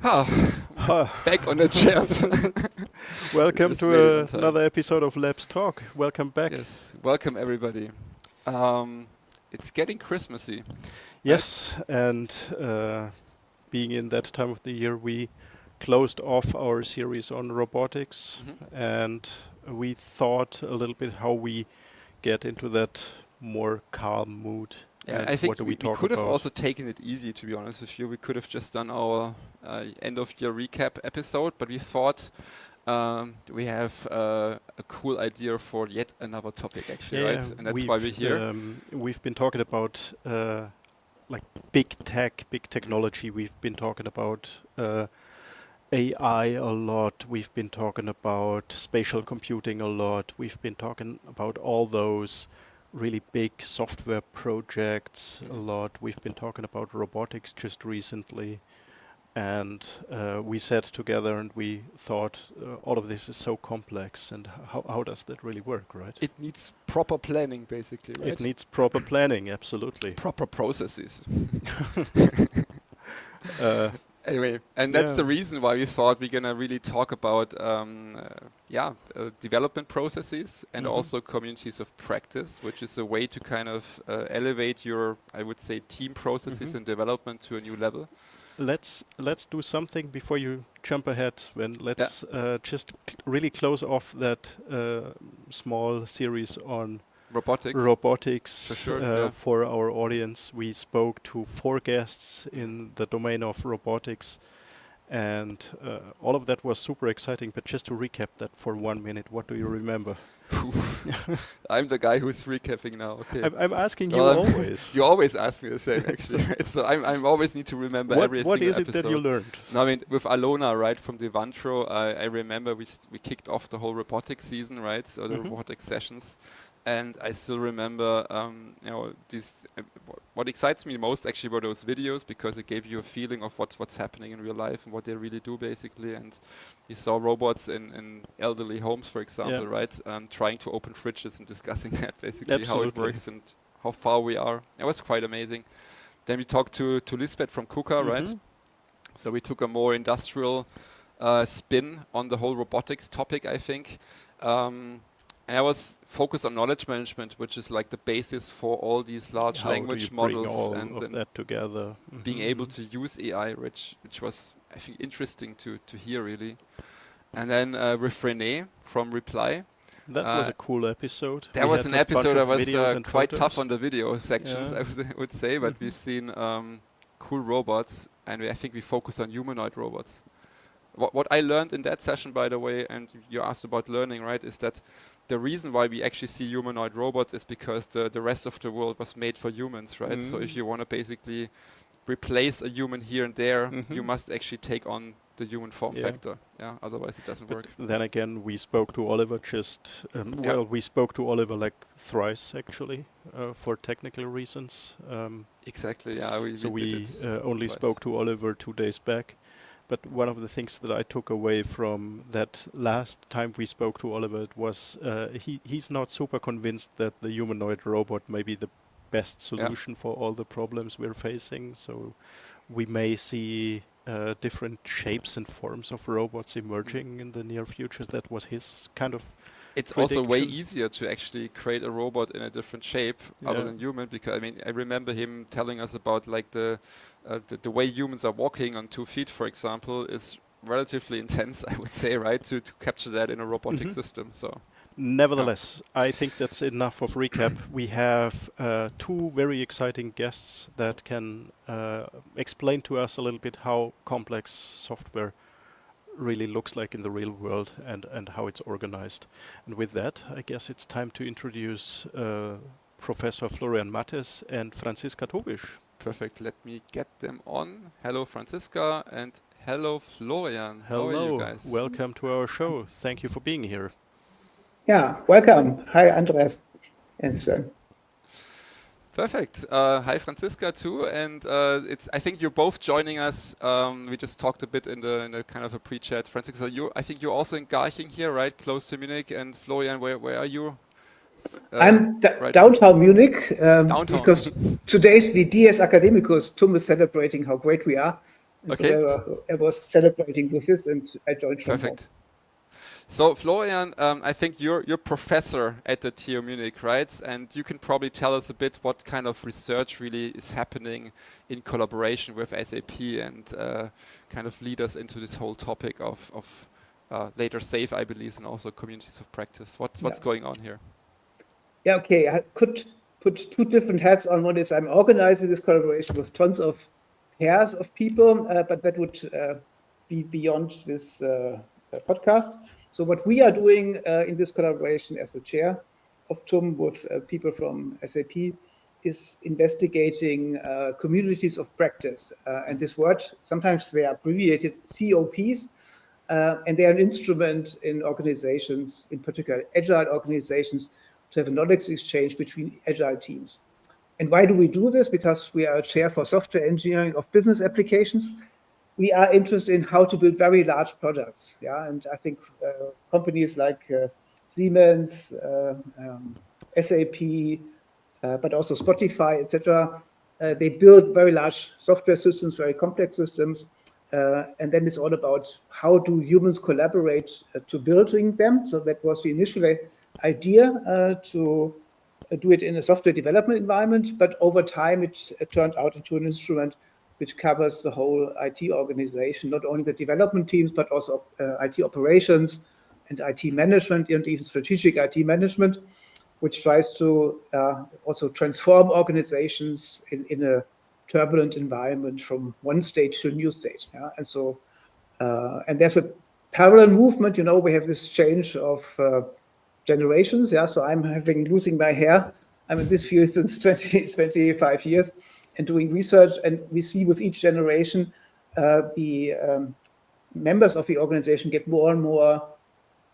Back on the chairs. Welcome to another episode of Labs Talk. Welcome back. Yes, welcome everybody. It's getting Christmassy. Yes, and being in that time of the year, we closed off our series on robotics, and we thought a little bit how we get into that more calm mood. Yeah, I think we could have also taken it easy, to be honest with you. We could have just done our end of year recap episode, but we thought we have a cool idea for yet another topic, actually, right? And that's why we're here. We've been talking about like big technology. We've been talking about AI a lot. We've been talking about spatial computing a lot. We've been talking about all those really big software projects a lot. We've been talking about robotics just recently, and we sat together and we thought all of this is so complex, and how does that really work, right? It needs proper planning, basically, right? It needs proper planning, absolutely. Proper processes. Anyway, and that's the reason why we thought we're gonna really talk about development processes and also communities of practice, which is a way to kind of elevate your, I would say, team processes and development to a new level. Let's do something before you jump ahead, Sven. Let's just really close off that small series on robotics for sure, for our audience. We spoke to 4 guests in the domain of robotics, and all of that was super exciting. But just to recap that for 1 minute, what do you remember? I'm the guy who's recapping now. Okay, I'm asking you always. You always ask me the same, actually. Right? So I always need to remember every single episode. What is it that you learned? No, I mean, with Alona, right, from Devantro, I remember we kicked off the whole robotics season, right? So the robotics sessions. And I still remember, what excites me most actually were those videos, because it gave you a feeling of what's happening in real life and what they really do, basically. And you saw robots in elderly homes, for example, right? Trying to open fridges and discussing that, basically, how it works and how far we are. It was quite amazing. Then we talked to Lisbeth from KUKA, right? So we took a more industrial spin on the whole robotics topic, I think. And I was focused on knowledge management, which is like the basis for all these large language models and that together. Being able to use AI, which was, I think, interesting to hear, really. And then with René from Reply. That was a cool episode. That was an episode that was quite tough on the video sections, I would say, but we've seen cool robots, and I think we focus on humanoid robots. What I learned in that session, by the way, and you asked about learning, right, is that the reason why we actually see humanoid robots is because the rest of the world was made for humans, right? So if you want to basically replace a human here and there, you must actually take on the human form factor. Otherwise it doesn't work. Then again, we spoke to Oliver we spoke to Oliver like thrice, actually, for technical reasons. Exactly, yeah. We only spoke to Oliver 2 days back. But one of the things that I took away from that last time we spoke to Oliver was he's not super convinced that the humanoid robot may be the best solution for all the problems we're facing. So we may see different shapes and forms of robots emerging in the near future. That was his kind of It's also way easier to actually create a robot in a different shape other than human, because I mean, I remember him telling us about like the way humans are walking on 2 feet, for example, is relatively intense, I would say, right, to capture that in a robotic system. So, nevertheless, I think that's enough of recap. We have 2 very exciting guests that can explain to us a little bit how complex software really looks like in the real world and how it's organized. And with that, I guess it's time to introduce Professor Florian Matthes and Franziska Tobisch. Perfect. Let me get them on. Hello, Franziska, and hello, Florian. Hello. How are you guys? Welcome to our show. Thank you for being here. Yeah, welcome. Hi, Andreas and Sven. Perfect. Hi, Franziska, too. And I think you're both joining us. We just talked a bit in the kind of a pre-chat. Franziska, I think you're also in Garching here, right? Close to Munich. And Florian, where are you? I'm downtown Munich because today's the Dies Academicus. TUM is celebrating how great we are. And Okay. so I was celebrating with this, and I joined from home. Perfect. So Florian, I think you're professor at the TU Munich, right? And you can probably tell us a bit what kind of research really is happening in collaboration with SAP, and kind of lead us into this whole topic of later safe, I believe, and also communities of practice. What's going on here? Yeah, okay. I could put two different hats on. One is I'm organizing this collaboration with tons of pairs of people, but that would be beyond this podcast. So what we are doing in this collaboration as the chair of TUM with people from SAP is investigating communities of practice. And this word, sometimes they are abbreviated COPs, and they are an instrument in organizations, in particular agile organizations, to have a knowledge exchange between agile teams. And why do we do this? Because we are a chair for software engineering of business applications. We are interested in how to build very large products. Yeah, and I think companies like Siemens, SAP, but also Spotify, etc., they build very large software systems, very complex systems. And then it's all about how do humans collaborate to building them. So that was the initial idea to do it in a software development environment, but over time it turned out into an instrument which covers the whole IT organization, not only the development teams, but also IT operations and IT management, and even strategic IT management, which tries to also transform organizations in a turbulent environment from one stage to a new stage. Yeah? And so, and there's a parallel movement, we have this change of generations. Yeah, so I'm losing my hair. I'm in this field since 25 years and doing research, and we see with each generation the members of the organization get more and more.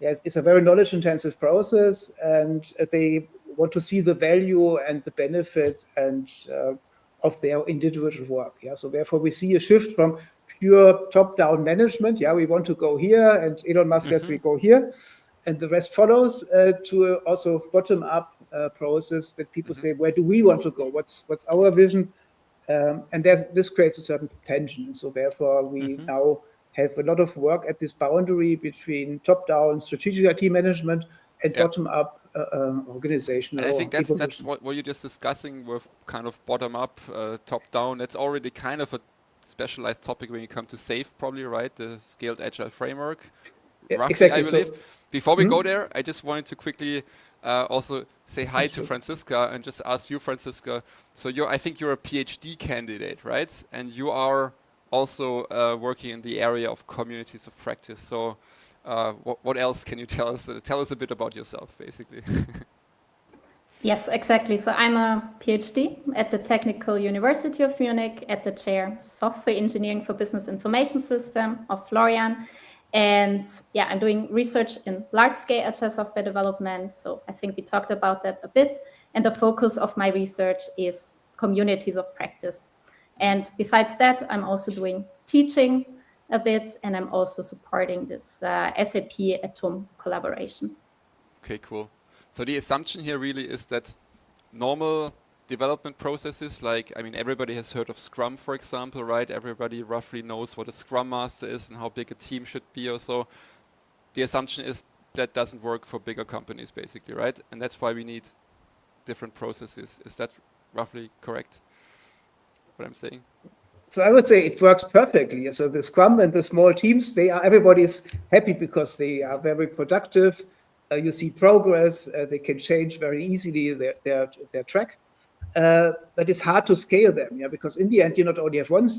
It's a very knowledge-intensive process, and they want to see the value and the benefit and of their individual work. Yeah, so therefore we see a shift from pure top-down management. Yeah, we want to go here, and Elon Musk says we go here, and the rest follows, to also bottom-up process that people say, where do we want to go? What's our vision? And this creates a certain tension. And so therefore we now have a lot of work at this boundary between top-down strategic IT management and bottom-up organizational. And I think that's what you're just discussing with kind of bottom-up, top-down. That's already kind of a specialized topic when you come to SAFe, probably, right? The Scaled Agile Framework. Roughly, exactly. I believe. So, before we go there, I just wanted to quickly also say hi to Franziska and just ask you, Franziska. So I think you're a PhD candidate, right? And you are also working in the area of communities of practice. So what else can you tell us? Tell us a bit about yourself, basically. Yes, exactly. So I'm a PhD at the Technical University of Munich at the chair Software Engineering for Business Information System of Florian. And yeah, I'm doing research in large-scale agile software development. So I think we talked about that a bit. And the focus of my research is communities of practice. And besides that, I'm also doing teaching a bit, and I'm also supporting this SAP at TUM collaboration. Okay, cool. So the assumption here really is that normal development processes, everybody has heard of Scrum, for example, right? Everybody roughly knows what a Scrum Master is and how big a team should be or so. The assumption is that doesn't work for bigger companies, basically, right? And that's why we need different processes. Is that roughly correct, what I'm saying? So I would say it works perfectly. So the Scrum and the small teams, everybody is happy because they are very productive. You see progress. They can change very easily their track. But it's hard to scale them, because in the end, you not only have one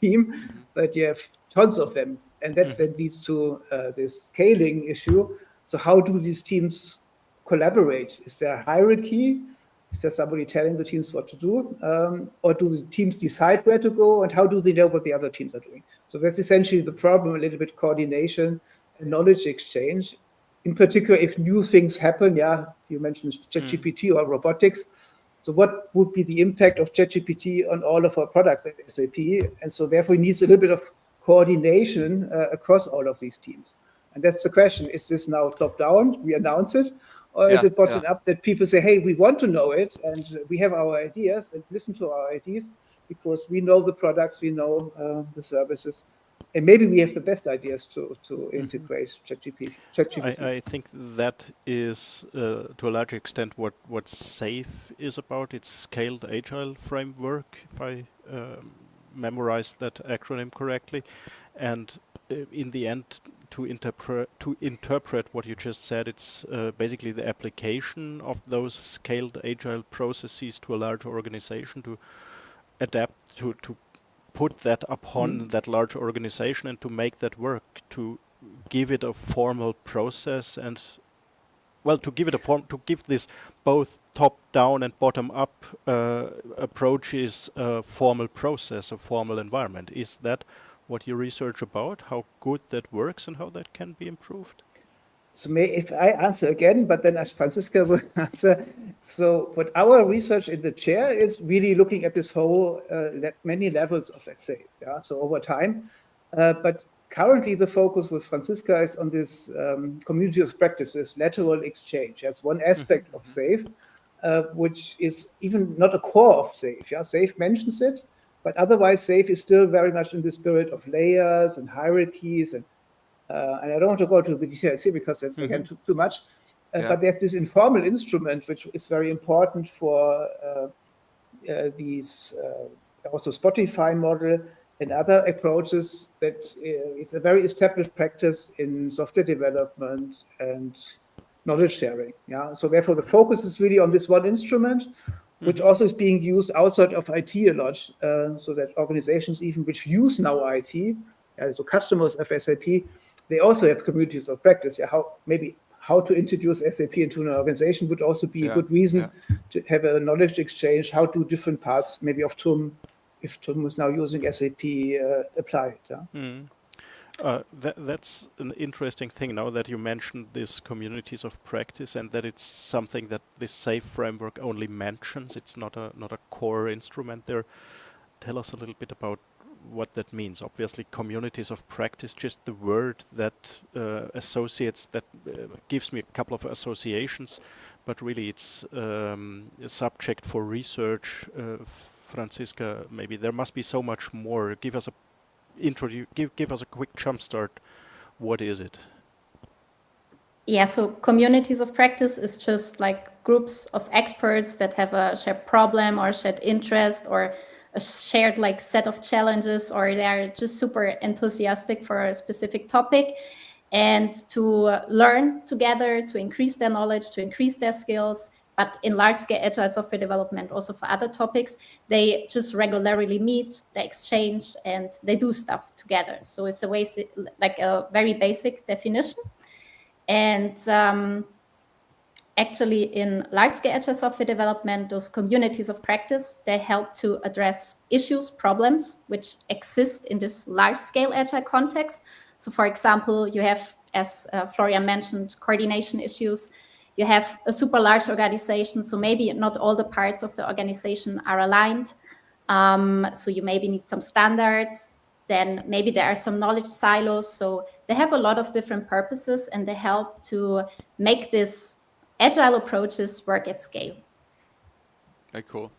team, but you have tons of them. And that then leads to this scaling issue. So how do these teams collaborate? Is there a hierarchy? Is there somebody telling the teams what to do? Or do the teams decide where to go? And how do they know what the other teams are doing? So that's essentially the problem, a little bit coordination and knowledge exchange. In particular, if new things happen, you mentioned ChatGPT or robotics. So what would be the impact of ChatGPT on all of our products at SAP? And so therefore it needs a little bit of coordination across all of these teams. And that's the question. Is this now top-down, we announce it? Or is it bottom-up that people say, hey, we want to know it, and we have our ideas, and listen to our ideas, because we know the products, we know the services, and maybe we have the best ideas to integrate ChatGPT. I think that is to a large extent what SAFe is about. It's Scaled Agile Framework, if I memorized that acronym correctly. And in the end, to interpret what you just said, it's basically the application of those scaled agile processes to a large organization, to adapt, to put that upon that large organization and to make that work, to give it a formal process and, well, to give it a form, to give this both top-down and bottom-up approaches a formal process, a formal environment. Is that what you research about, how good that works and how that can be improved? So if I answer again, but then Franziska will answer. So what our research in the chair is really looking at this whole many levels of SAFe, yeah? So over time, but currently the focus with Franziska is on this community of practices, lateral exchange. That's one aspect of SAFe, which is even not a core of SAFe. Yeah? SAFe mentions it, but otherwise SAFe is still very much in the spirit of layers and hierarchies and I don't want to go to the details here because that's again too much. But there's this informal instrument which is very important for these also Spotify model and other approaches that is a very established practice in software development and knowledge sharing. Yeah. So therefore the focus is really on this one instrument, which also is being used outside of IT a lot, so that organizations even which use now IT, so customers of SAP, they also have communities of practice. Yeah, how to introduce SAP into an organization would also be a good reason to have a knowledge exchange. How do different parts, maybe of TUM, if TUM is now using SAP, apply it? Yeah? That's an interesting thing now that you mentioned these communities of practice and that it's something that this SAFe framework only mentions. It's not a core instrument there. Tell us a little bit about what that means. Obviously, communities of practice, just the word that associates, that gives me a couple of associations, but really it's a subject for research. Franziska, maybe there must be so much more. Give us a quick jump start. What is it? Yeah, so communities of practice is just like groups of experts that have a shared problem or shared interest or a shared like set of challenges, or they're just super enthusiastic for a specific topic, and to learn together, to increase their knowledge, to increase their skills. But in large-scale agile software development, also for other topics, they just regularly meet, they exchange, and they do stuff together. So it's like a very basic definition. And actually, in large-scale agile software development, those communities of practice, they help to address issues, problems, which exist in this large-scale agile context. So, for example, you have, as Florian mentioned, coordination issues. You have a super large organization, so maybe not all the parts of the organization are aligned. So you maybe need some standards. Then maybe there are some knowledge silos. So they have a lot of different purposes, and they help to make this agile approaches work at scale. Very cool.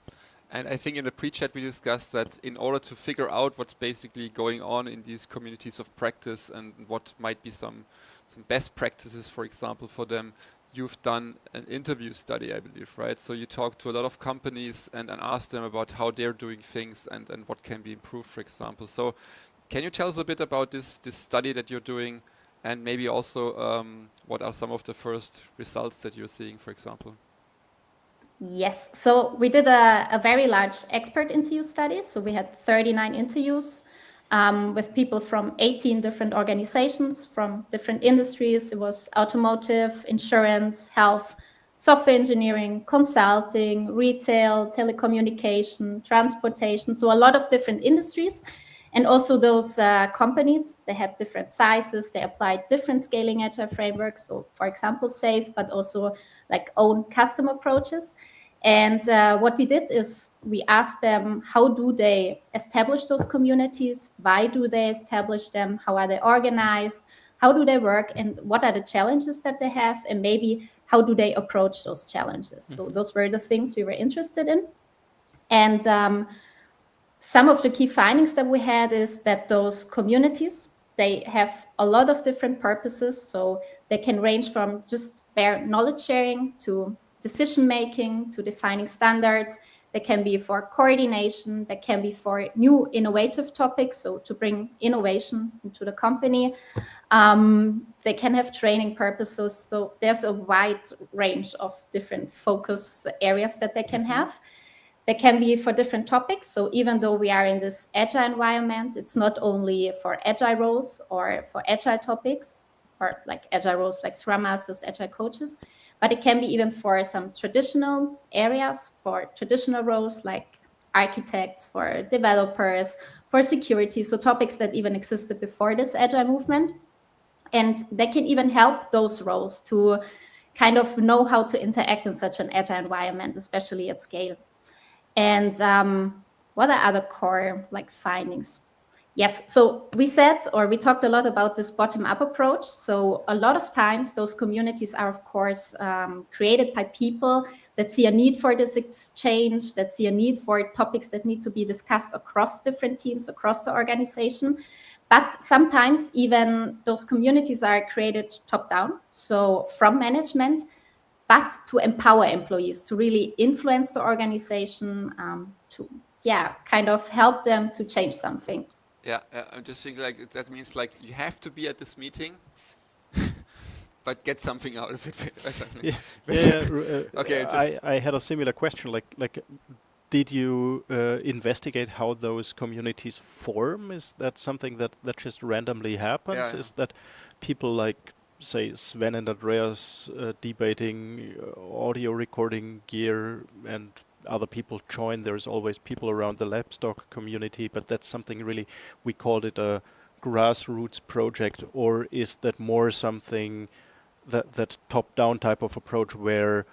And I think in the pre-chat we discussed that in order to figure out what's basically going on in these communities of practice and what might be some best practices, for example, for them, you've done an interview study, I believe, right? So you talk to a lot of companies and ask them about how they're doing things and what can be improved, for example. So can you tell us a bit about this study that you're doing, and maybe also what are some of the first results that you're seeing, for example? Yes, so we did a very large expert interview study. So we had 39 interviews with people from 18 different organizations from different industries. It was automotive, insurance, health, software engineering, consulting, retail, telecommunication, transportation. So a lot of different industries. And also those companies, they had different sizes. They applied different scaling agile frameworks. So for example, SAFe, but also like own custom approaches. And what we did is we asked them, how do they establish those communities? Why do they establish them? How are they organized? How do they work? And what are the challenges that they have? And maybe how do they approach those challenges? So those were the things we were interested in. And some of the key findings that we had is that those communities, they have a lot of different purposes. So they can range from just bare knowledge sharing to decision making to defining standards. They can be for coordination. They can be for new innovative topics, so to bring innovation into the company. They can have training purposes. So there's a wide range of different focus areas that they can have. They can be for different topics. So even though we are in this agile environment, it's not only for agile roles or for agile topics, or like agile roles like scrum masters, agile coaches, but it can be even for some traditional areas, for traditional roles like architects, for developers, for security, so topics that even existed before this agile movement. And they can even help those roles to kind of know how to interact in such an agile environment, especially at scale. And what are other core like findings? Yes, so we talked a lot about this bottom-up approach. So a lot of times those communities are, of course, created by people that see a need for this exchange, that see a need for topics that need to be discussed across different teams, across the organization. But sometimes even those communities are created top-down, so from management, but to empower employees, to really influence the organization, to kind of help them to change something. Yeah, I'm just thinking like that means like you have to be at this meeting, but get something out of it or something. Okay, I had a similar question. Like, did you investigate how those communities form? Is that something that just randomly happens? Yeah. Is that people like, say, Sven and Andreas debating audio recording gear and other people join? There's always people around the Labstock community, but that's something really, we called it a grassroots project. Or is that more something that top-down type of approach where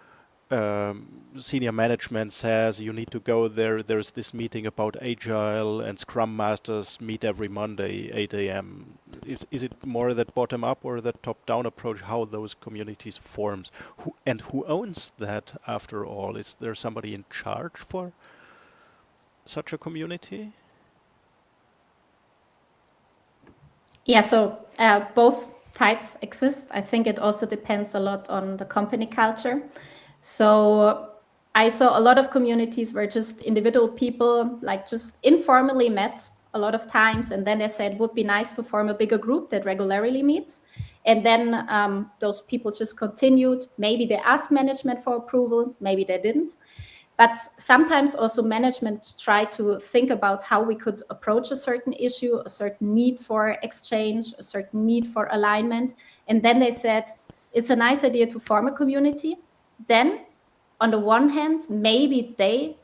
senior management says you need to go there, there's this meeting about agile and scrum masters meet every Monday 8 a.m. Is it more that bottom up or that top down approach, how those communities forms? Who owns that after all? Is there somebody in charge for such a community? Yeah, so both types exist. I think it also depends a lot on the company culture. So I saw a lot of communities where just individual people like just informally met a lot of times, and then they said it would be nice to form a bigger group that regularly meets. And then those people just continued. Maybe they asked management for approval, maybe they didn't. But sometimes also management tried to think about how we could approach a certain issue, a certain need for exchange, a certain need for alignment. And then they said, it's a nice idea to form a community. Then, on the one hand, maybe they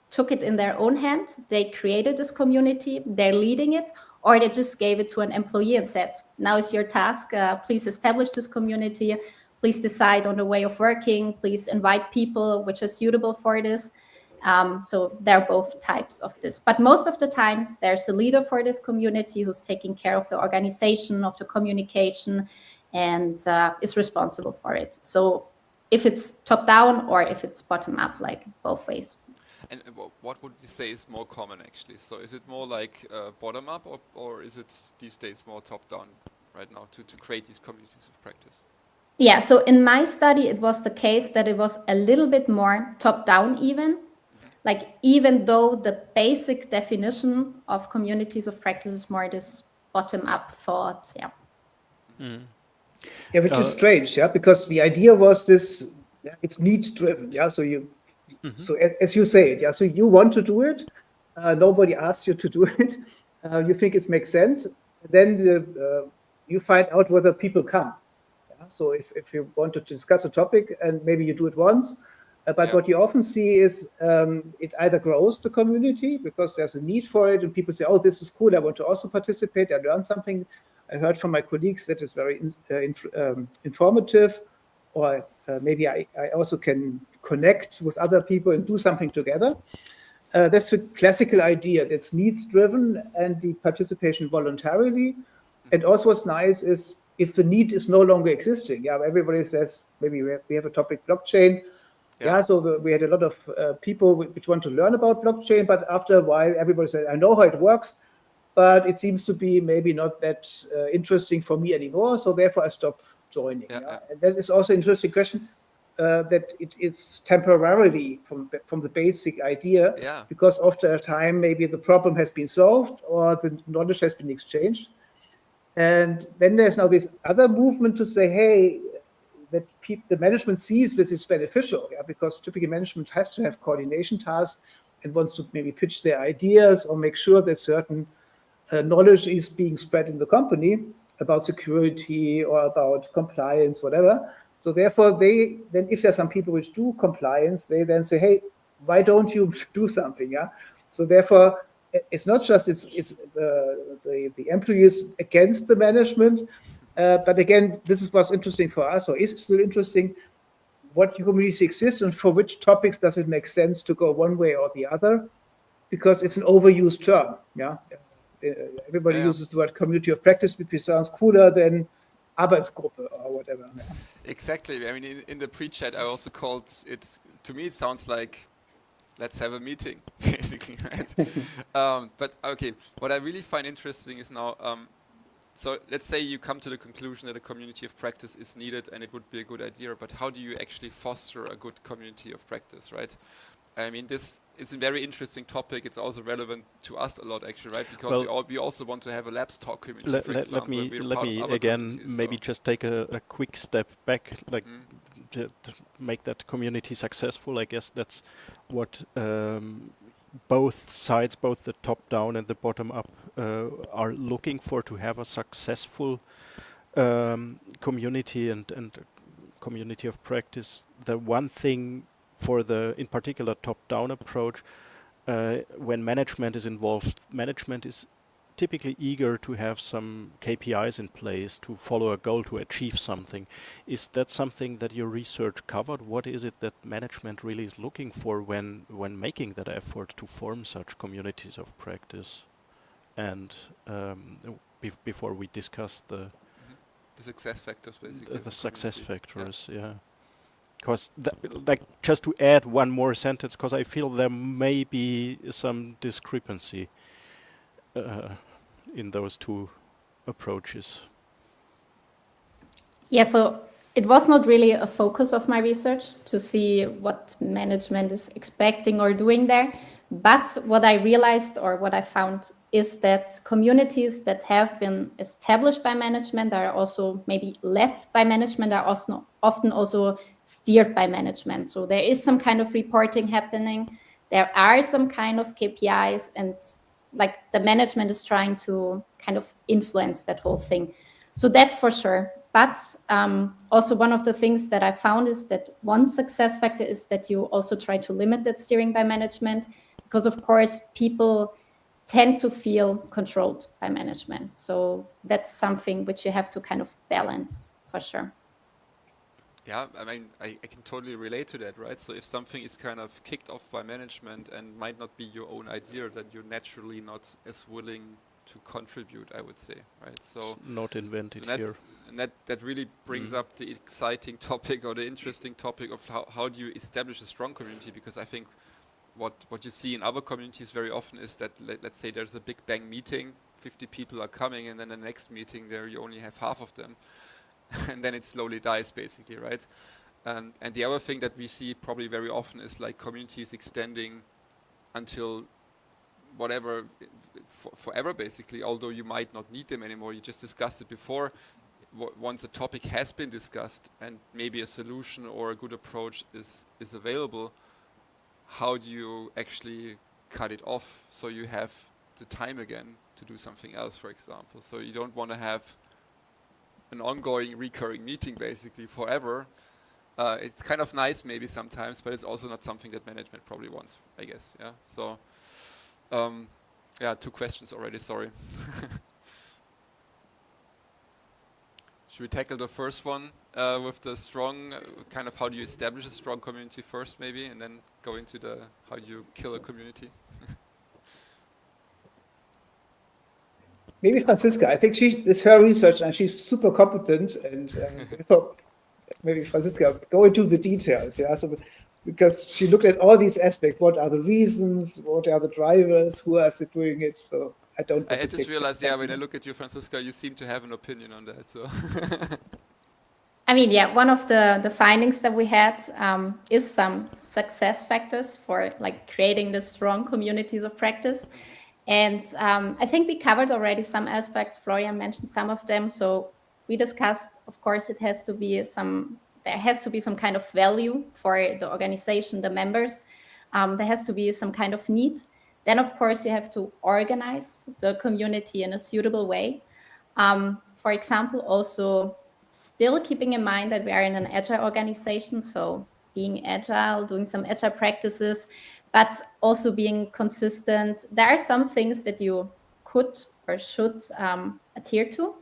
took it in their own hand. They created this community, they're leading it, or they just gave it to an employee and said, now is your task. Please establish this community. Please decide on the way of working. Please invite people which are suitable for this. So there are both types of this. But most of the times, there's a leader for this community who's taking care of the organization, of the communication, and is responsible for it. So if it's top down or if it's bottom up, like both ways. And what would you say is more common actually? So is it more like bottom up or is it these days more top down right now to create these communities of practice? Yeah, so in my study, it was the case that it was a little bit more top down even. Like even though the basic definition of communities of practice is more this bottom up thought, yeah. Mm. Yeah, which is strange, yeah, because the idea was this, it's needs driven, yeah. So so as you say it, yeah. So you want to do it, nobody asks you to do it. You think it makes sense. Then you find out whether people come. Yeah? So if you want to discuss a topic and maybe you do it once, but what you often see is it either grows the community because there's a need for it, and people say, "Oh, this is cool. I want to also participate. I learned something. I heard from my colleagues that is very informative, or maybe I also can connect with other people and do something together." That's a classical idea that's needs driven and the participation voluntarily. And also what's nice is if the need is no longer existing, yeah, everybody says maybe we have a topic blockchain. Yeah, so we had a lot of people which want to learn about blockchain, but after a while, everybody said, I know how it works, but it seems to be maybe not that interesting for me anymore. So therefore, I stopped joining. And that is also an interesting question, that it is temporarily from the basic idea, because after a time, maybe the problem has been solved or the knowledge has been exchanged. And then there's now this other movement to say, hey, that the management sees this is beneficial, because typically management has to have coordination tasks and wants to maybe pitch their ideas or make sure that certain knowledge is being spread in the company about security or about compliance, whatever. So therefore, then if there's some people which do compliance, they then say, hey, why don't you do something? So therefore, it's not just it's the employees against the management. But again, this is what's interesting for us, or is still interesting. What communities exist and for which topics does it make sense to go one way or the other? Because it's an overused term. Everybody uses the word community of practice because it sounds cooler than Arbeitsgruppe or whatever. Exactly. I mean, in the pre-chat, I also called it. To me, it sounds like let's have a meeting, basically, right? But okay, what I really find interesting is now. So let's say you come to the conclusion that a community of practice is needed and it would be a good idea, but how do you actually foster a good community of practice, right? I mean, this is a very interesting topic. It's also relevant to us a lot, actually, right? Because we also want to have a labs talk community, for example. Let me again maybe just take a quick step back, like to make that community successful. I guess that's what both sides, both the top-down and the bottom-up, are looking for to have a successful community and community of practice. The one thing for the, in particular, top-down approach, when management is involved, management is typically eager to have some KPIs in place to follow a goal, to achieve something. Is that something that your research covered? What is it that management really is looking for when making that effort to form such communities of practice? And before we discuss the success factors, basically. The success factors, Because, like, just to add one more sentence, because I feel there may be some discrepancy in those two approaches. Yeah, so it was not really a focus of my research to see what management is expecting or doing there. But what I realized or what I found is that communities that have been established by management are also maybe led by management, are also often also steered by management. So there is some kind of reporting happening. There are some kind of KPIs, and like the management is trying to kind of influence that whole thing. So that for sure. But also one of the things that I found is that one success factor is that you also try to limit that steering by management, because of course people tend to feel controlled by management. So that's something which you have to kind of balance for sure. Yeah, I mean, I can totally relate to that, right? So if something is kind of kicked off by management and might not be your own idea, then you're naturally not as willing to contribute, I would say, right? So it's not invented here. And that really brings up the exciting topic or the interesting topic of how do you establish a strong community? Because I think what you see in other communities very often is that, let's say there's a big bang meeting, 50 people are coming, and then the next meeting there you only have half of them. And then it slowly dies, basically, right? And the other thing that we see probably very often is like communities extending until whatever, forever, basically, although you might not need them anymore. You just discussed it before. Once a topic has been discussed and maybe a solution or a good approach is available, how do you actually cut it off so you have the time again to do something else, for example? So you don't want to have an ongoing, recurring meeting basically forever. It's kind of nice maybe sometimes, but it's also not something that management probably wants, I guess. Yeah. So, two questions already. Sorry. Should we tackle the first one with the strong kind of how do you establish a strong community first, maybe, and then go into the how do you kill a community? Maybe Franziska. I think it's her research and she's super competent. And maybe Franziska, go into the details. Yeah. So because she looked at all these aspects. What are the reasons? What are the drivers? Who are doing it? So I don't. I just realized, yeah, when I look at you, Franziska, you seem to have an opinion on that. So. I mean, yeah, one of the findings that we had is some success factors for like creating the strong communities of practice. And I think we covered already some aspects. Florian mentioned some of them. So we discussed, of course, there has to be some kind of value for the organization, the members. There has to be some kind of need. Then, of course, you have to organize the community in a suitable way. For example, also still keeping in mind that we are in an agile organization. So being agile, doing some agile practices, but also being consistent. There are some things that you could or should adhere to.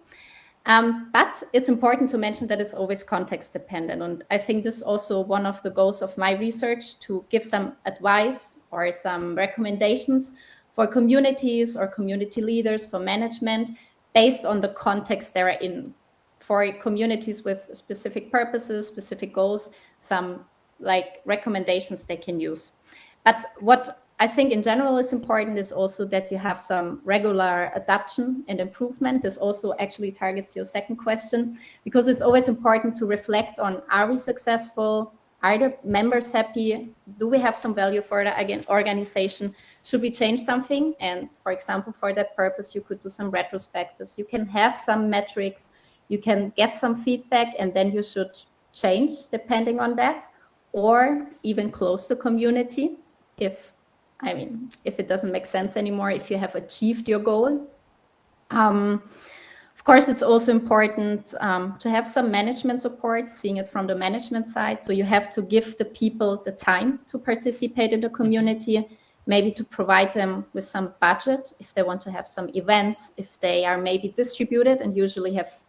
But it's important to mention that it's always context dependent. And I think this is also one of the goals of my research, to give some advice or some recommendations for communities or community leaders, for management, based on the context they're in. For communities with specific purposes, specific goals, some like recommendations they can use. But what I think in general is important is also that you have some regular adaptation and improvement. This also actually targets your second question, because it's always important to reflect on, are we successful? Are the members happy? Do we have some value for the organization? Should we change something? And for example, for that purpose, you could do some retrospectives. You can have some metrics, you can get some feedback, and then you should change depending on that, or even close the community if it doesn't make sense anymore, if you have achieved your goal. Of course, it's also important to have some management support, seeing it from the management side. So you have to give the people the time to participate in the community, maybe to provide them with some budget if they want to have some events, if they are maybe distributed and usually have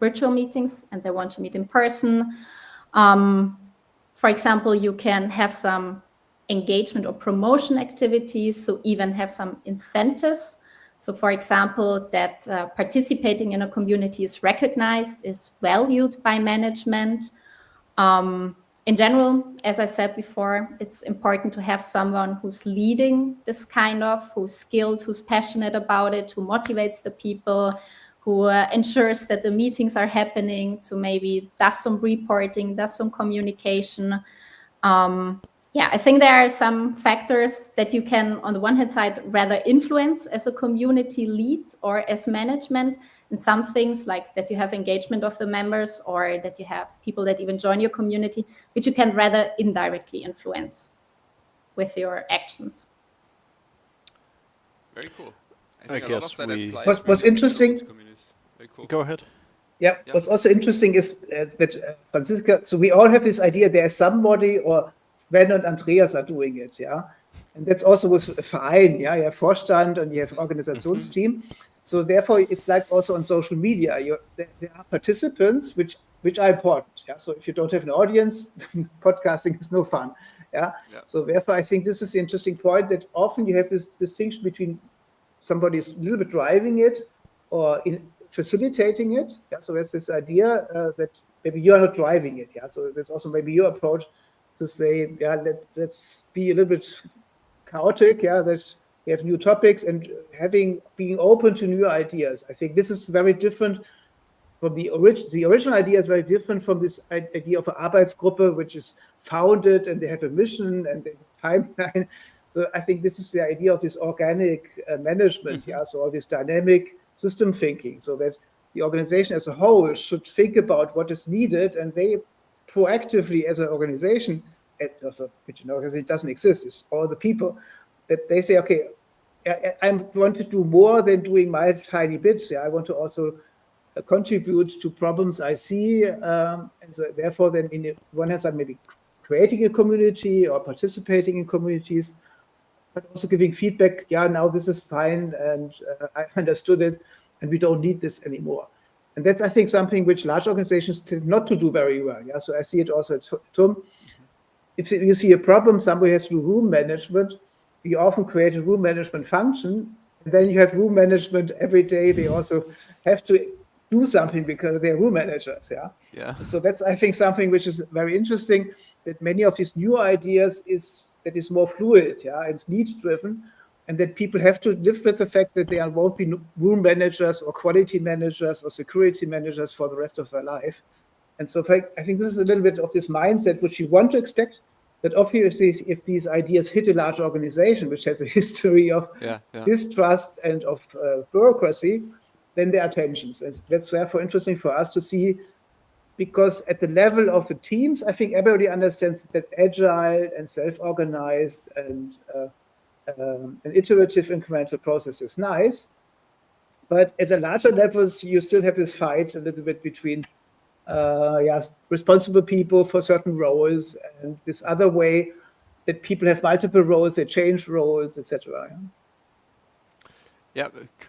virtual meetings and they want to meet in person. For example, you can have some engagement or promotion activities, so even have some incentives. So for example, that participating in a community is recognized, is valued by management. In general, as I said before, it's important to have someone who's leading this kind of, who's skilled, who's passionate about it, who motivates the people, who ensures that the meetings are happening, to maybe does some reporting, does some communication. Yeah, I think there are some factors that you can, on the one hand side, rather influence as a community lead or as management, and some things like that you have engagement of the members, or that you have people that even join your community, which you can rather indirectly influence with your actions. Very cool. I guess what's interesting. Very cool. Go ahead. Yeah, what's also interesting is that Franziska, so we all have this idea there is somebody, or Sven and Andreas are doing it, yeah? And that's also with Verein, yeah? You have Vorstand and you have Organisationsteam. So therefore, it's like also on social media, there are participants which are important, yeah? So if you don't have an audience, podcasting is no fun, yeah? So therefore, I think this is the interesting point, that often you have this distinction between somebody is a little bit driving it or facilitating it, yeah? So there's this idea that maybe you are not driving it, yeah? So there's also maybe your approach to say, yeah, let's be a little bit chaotic, yeah, that we have new topics and being open to new ideas. I think this is very different from the original idea is very different from this idea of an Arbeitsgruppe, which is founded and they have a mission and a timeline. So I think this is the idea of this organic management, yeah, so all this dynamic system thinking, so that the organization as a whole should think about what is needed, and they proactively as an organization, which an organization doesn't exist, it's all the people, that they say, okay, I want to do more than doing my tiny bits. Yeah, I want to also contribute to problems I see, and so therefore then in one hand side maybe creating a community or participating in communities, but also giving feedback. Yeah, now this is fine, and I understood it, and we don't need this anymore. And that's, I think, something which large organizations tend not to do very well. Yeah, so I see it also at TUM. If you see a problem, somebody has to do room management. We often create a room management function, and then you have room management every day. They also have to do something because they're room managers. Yeah. So that's, I think, something which is very interesting. that many of these new ideas is more fluid, it's needs driven, and that people have to live with the fact that they won't be room managers or quality managers or security managers for the rest of their life. And so I think this is a little bit of this mindset which you want to expect, but obviously if these ideas hit a large organization which has a history of distrust and of bureaucracy, then there are tensions. And that's therefore interesting for us to see, because at the level of the teams, I think everybody understands that agile and self-organized and an iterative incremental process is nice. But at the larger levels, you still have this fight a little bit between responsible people for certain roles and this other way that people have multiple roles, they change roles, etc. Yeah,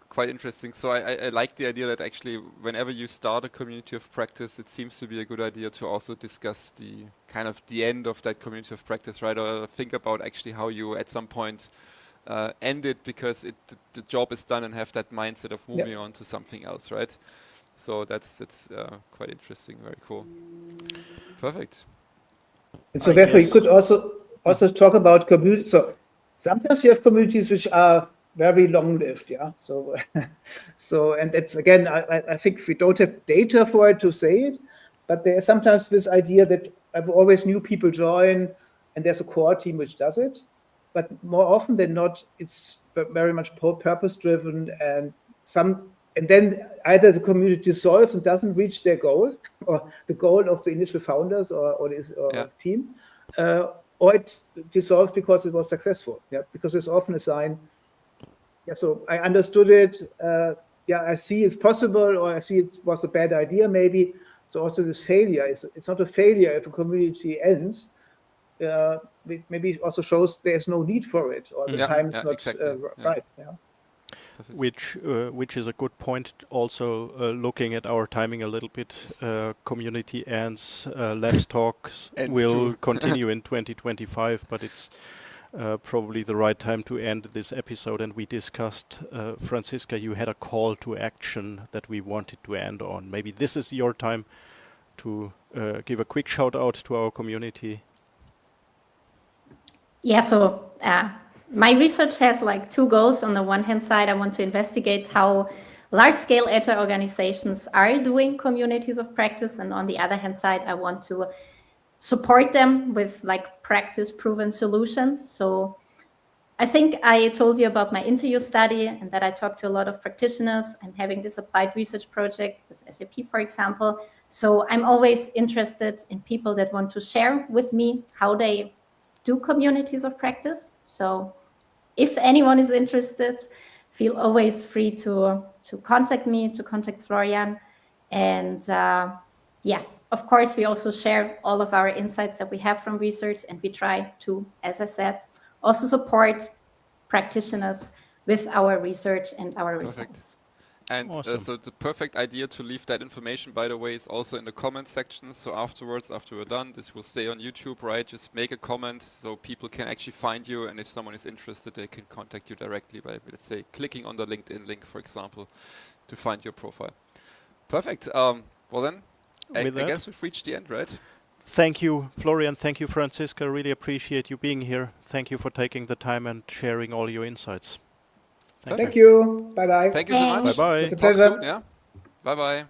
quite interesting. So I like the idea that actually whenever you start a community of practice, it seems to be a good idea to also discuss the kind of the end of that community of practice, right? Or think about actually how you at some point end it, because the job is done, and have that mindset of moving on to something else, right? So that's quite interesting. Very cool. Perfect. And so therefore you could also talk about communities. So sometimes you have communities which are very long-lived, So and it's again, I think we don't have data for it to say it, but there is sometimes this idea that always new people join, and there's a core team which does it. But more often than not, it's very much purpose-driven, and then either the community dissolves and doesn't reach their goal, or the goal of the initial founders or team, or it dissolves because it was successful. Because it's often a sign. So I understood it. I see it's possible, or I see it was a bad idea maybe. So also this failure, it's not a failure if a community ends. Maybe it also shows there's no need for it, or the time is not right. Which is a good point. Also, looking at our timing a little bit, community ends. Labs talks will continue in 2025, but it's probably the right time to end this episode. And we discussed, Franziska, you had a call to action that we wanted to end on. Maybe this is your time to give a quick shout out to our community. Yeah, so my research has like two goals. On the one hand side, I want to investigate how large-scale agile organizations are doing communities of practice, and on the other hand side, I want to support them with like practice-proven solutions. So I think I told you about my interview study, and that I talked to a lot of practitioners. I'm having this applied research project with SAP, for example. So I'm always interested in people that want to share with me how they do communities of practice. So if anyone is interested, feel always free to contact me, to contact Florian. And of course, we also share all of our insights that we have from research, and we try to, as I said, also support practitioners with our research and our results. And so the perfect idea to leave that information, by the way, is also in the comment section. So afterwards, after we're done, this will stay on YouTube, right? Just make a comment so people can actually find you. And if someone is interested, they can contact you directly by, let's say, clicking on the LinkedIn link, for example, to find your profile. Perfect. Well then, I guess we've reached the end, right? Thank you, Florian. Thank you, Franziska. Really appreciate you being here. Thank you for taking the time and sharing all your insights. Thank you. Bye-bye. Thank you so much. Bye-bye. It's a Talk pleasure. soon, yeah? Bye-bye.